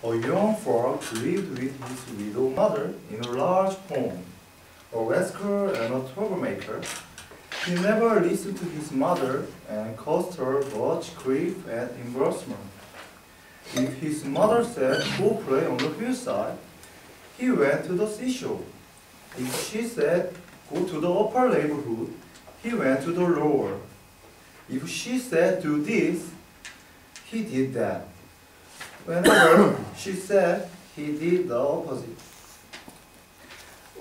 A young frog lived with his widow mother in a large home. A rascal and a troublemaker, he never listened to his mother and caused her much grief and embarrassment. If his mother said, "Go play on the hillside," he went to the seashore. If she said, "Go to the upper neighborhood," he went to the lower. If she said, "Do this," he did that. Whenever she said, he did the opposite.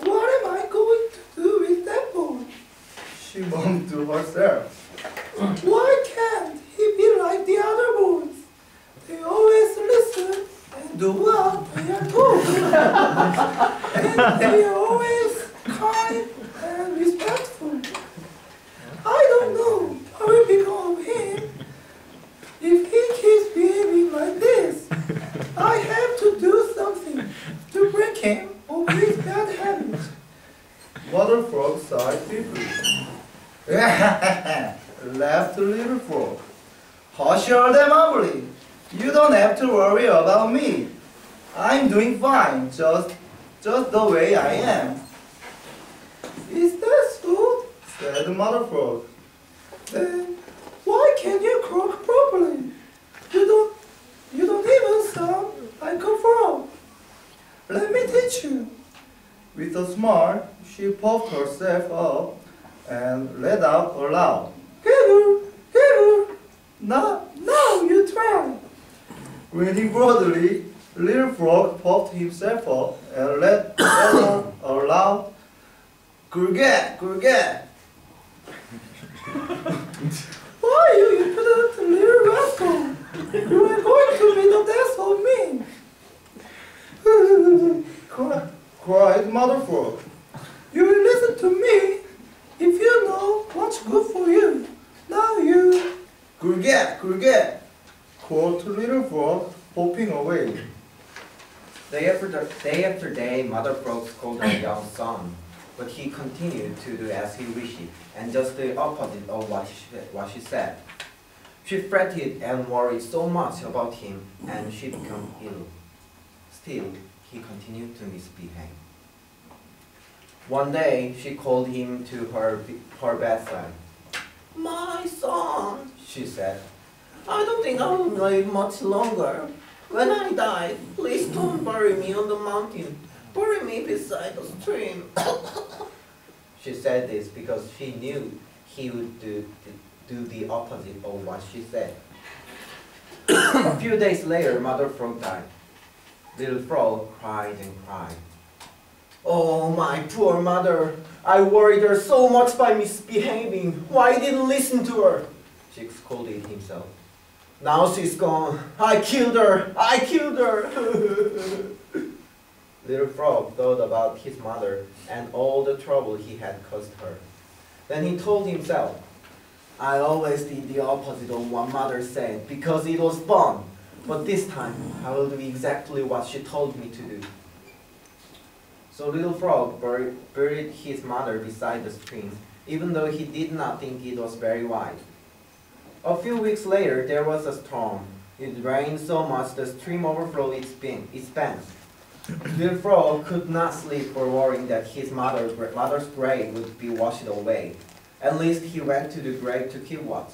"What am I going to do with that boy?" She moaned to herself. "Why can't he be like the other boys? They always listen and do what they are told. And they are always kind and respectful. I don't know what will become of him if he keeps behaving like this. I have to do something to break him of his bad habits." Mother Frog sighed deeply. Laughed the little frog. "Hush your mumbling. You don't have to worry about me. I'm doing fine, just the way I am." "Is that so?" said the Mother Frog. "Then why can't you croak properly? You don't even sound like a frog. Let me teach you." With a smile, she puffed herself up and let out aloud. "Giggle, giggle. Now you try." Grinning broadly, little frog puffed himself up and let out a loud "Gurgit, gurgit." "Why, you impudent little rascal! You are going to be the death of me." cried Mother Frog. "You will listen to me if you know what's good for you. Now you..." "Gurgit, gurgit," called little frog, hopping away. Day after day, Mother Frog scolded her young son, but he continued to do as he wished, and just the opposite of what she said. She fretted and worried so much about him, and she became ill. Still, he continued to misbehave. One day, she called him to her bedside. "My son," She said, "I don't think I will live much longer. When I die, please don't bury me on the mountain. Bury me beside the stream." She said this because she knew he would do the opposite of what she said. A few days later, Mother Frog died. Little Frog cried and cried. "Oh, my poor mother! I worried her so much by misbehaving. Why I didn't listen to her?" She scolded himself. "Now she's gone. I killed her! I killed her!" Little Frog thought about his mother and all the trouble he had caused her. Then he told himself, "I always did the opposite of what Mother said because it was fun. But this time, I will do exactly what she told me to do." So Little Frog buried his mother beside the stream, even though he did not think it was very wise. A few weeks later, there was a storm. It rained so much the stream overflowed its banks. Little Frog could not sleep for worrying that his mother's grave would be washed away. At least he went to the grave to keep watch.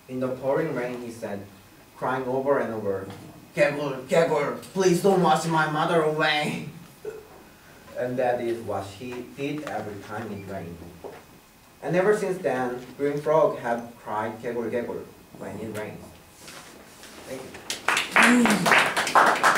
In the pouring rain, he said, crying over and over, "Gaggle, Gaggle, please don't wash my mother away." And that is what he did every time it rained. And ever since then, Green Frog have cried "Gaggle, Gaggle" when it rains. Thank you.